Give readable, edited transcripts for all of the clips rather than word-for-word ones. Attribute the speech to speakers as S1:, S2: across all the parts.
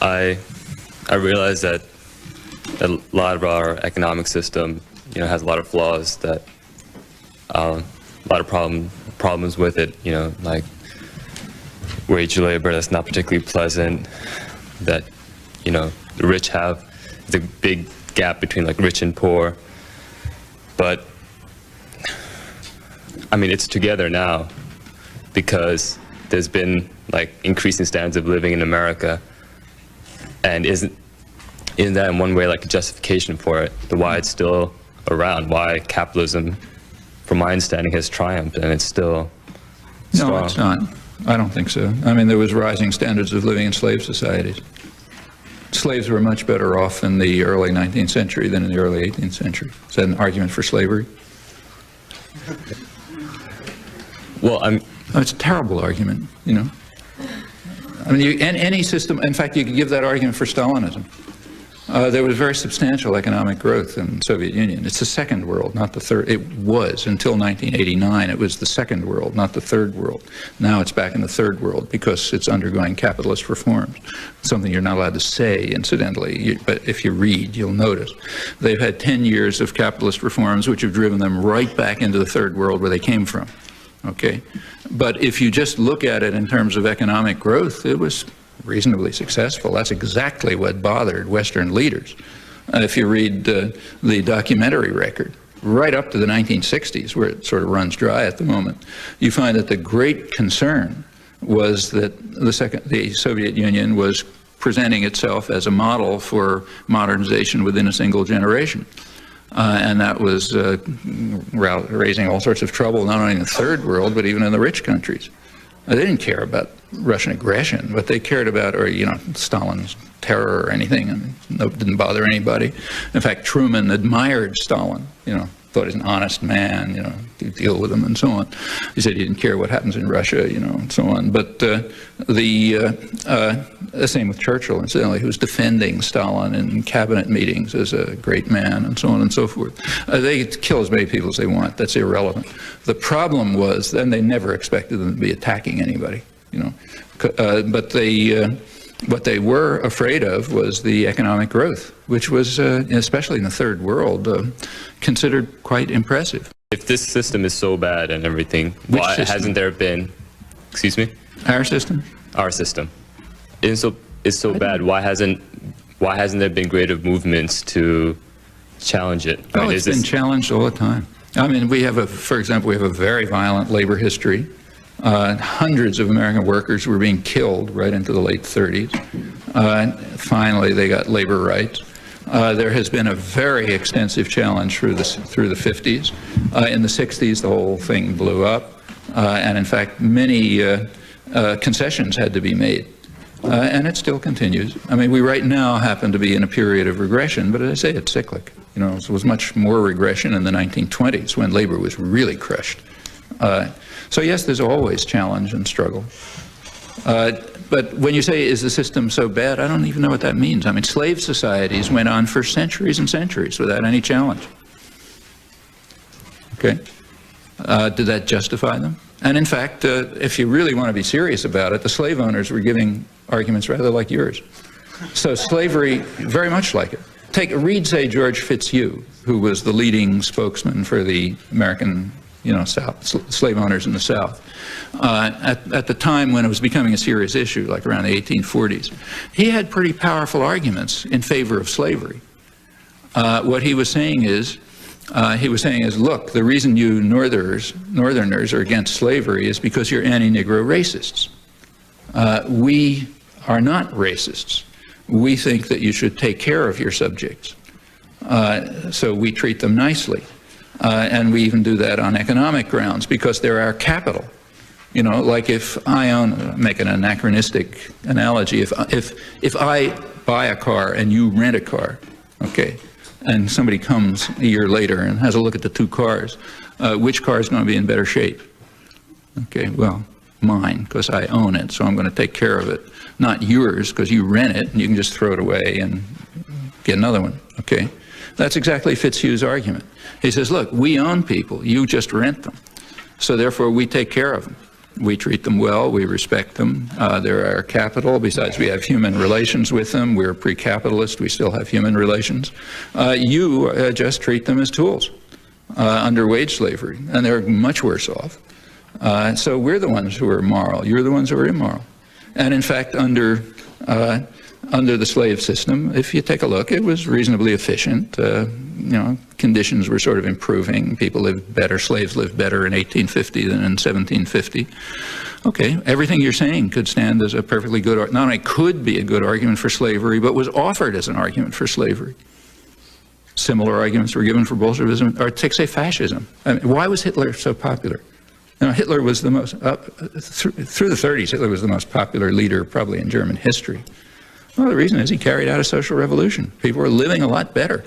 S1: I realize that a lot of our economic system, has a lot of flaws, that a lot of problems with it, like wage labor that's not particularly pleasant, that, the rich have, the big gap between like rich and poor. But I mean, it's together now because there's been like increasing standards of living in America, and isn't that in one way like a justification for it, the why it's still around, why capitalism, from my understanding, has triumphed and it's still strong?
S2: No, it's not. I don't think so. I mean, there was rising standards of living in slave societies. Slaves were much better off in the early 19th century than in the early 18th century. Is that an argument for slavery?
S1: Well,
S2: it's a terrible argument, I mean, any system, in fact, you could give that argument for Stalinism. There was very substantial economic growth in the Soviet Union. It's the second world, not the third. It was, until 1989, it was the second world, not the third world. Now it's back in the third world because it's undergoing capitalist reforms. Something you're not allowed to say, incidentally, but if you read, you'll notice. They've had 10 years of capitalist reforms which have driven them right back into the third world where they came from. Okay, but if you just look at it in terms of economic growth, it was reasonably successful. That's exactly what bothered Western leaders. If you read the documentary record, right up to the 1960s, where it sort of runs dry at the moment, you find that the great concern was that the Soviet Union was presenting itself as a model for modernization within a single generation. And that was raising all sorts of trouble, not only in the third world, but even in the rich countries. They didn't care about Russian aggression. What they cared about, or Stalin's terror or anything, it didn't bother anybody. In fact, Truman admired Stalin, thought he's an honest man, you deal with him and so on. He said he didn't care what happens in Russia, and so on. But the same with Churchill, incidentally, who was defending Stalin in cabinet meetings as a great man and so on and so forth. They kill as many people as they want. That's irrelevant. The problem was then they never expected them to be attacking anybody, but what they were afraid of was the economic growth, which was, especially in the third world, considered quite impressive.
S1: If this system is so bad and everything, why hasn't there been, excuse me?
S2: Our system?
S1: Our system. It's so bad. Why hasn't there been greater movements to challenge it?
S2: Oh, it's been challenged all the time. I mean, for example, we have a very violent labor history. Hundreds of American workers were being killed right into the late 30s. Finally, they got labor rights. There has been a very extensive challenge through the 50s. In the 60s, the whole thing blew up. And in fact, many concessions had to be made. And it still continues. I mean, we right now happen to be in a period of regression, but as I say, it's cyclic. There was much more regression in the 1920s when labor was really crushed. So yes, there's always challenge and struggle. But when you say, is the system so bad, I don't even know what that means. I mean, slave societies went on for centuries and centuries without any challenge. Okay? Did that justify them? And in fact, if you really want to be serious about it, the slave owners were giving arguments rather like yours. So slavery, very much like it. Read, say, George Fitzhugh, who was the leading spokesman for the American slave owners in the South. At the time when it was becoming a serious issue, like around the 1840s, he had pretty powerful arguments in favor of slavery. What he was saying is, look, the reason you Northerners are against slavery is because you're anti-Negro racists. We are not racists. We think that you should take care of your subjects. So we treat them nicely. And we even do that on economic grounds because they're our capital. Like if I make an anachronistic analogy, if I buy a car and you rent a car, okay, and somebody comes a year later and has a look at the two cars, which car is going to be in better shape? Okay, well, mine, because I own it, so I'm going to take care of it. Not yours, because you rent it and you can just throw it away and get another one, okay? That's exactly Fitzhugh's argument. He says, look, we own people, you just rent them. So therefore we take care of them. We treat them well, we respect them, they're our capital. Besides, we have human relations with them. We're pre-capitalist, we still have human relations. You just treat them as tools under wage slavery, and they're much worse off. So we're the ones who are moral, you're the ones who are immoral. And in fact, under the slave system, if you take a look, it was reasonably efficient. You know, conditions were sort of improving. People lived better, slaves lived better in 1850 than in 1750. Okay, everything you're saying could stand as a perfectly good, not only could be a good argument for slavery, but was offered as an argument for slavery. Similar arguments were given for Bolshevism, or take, say, fascism. I mean, why was Hitler so popular? You know, Hitler was the most, through the 30s, Hitler was the most popular leader probably in German history. Well, the reason is he carried out a social revolution. People were living a lot better.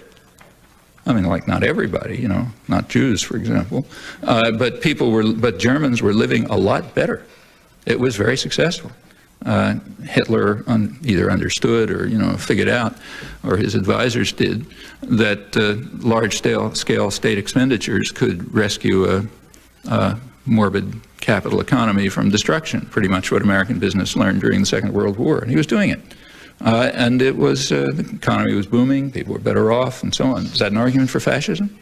S2: I mean, like not everybody, you know, not Jews, for example, but Germans were living a lot better. It was very successful. Hitler either understood or, you know, figured out, or his advisors did, that large-scale state expenditures could rescue a morbid capital economy from destruction, pretty much what American business learned during the Second World War, and he was doing it. And it was, the economy was booming, people were better off, and so on. Is that an argument for fascism?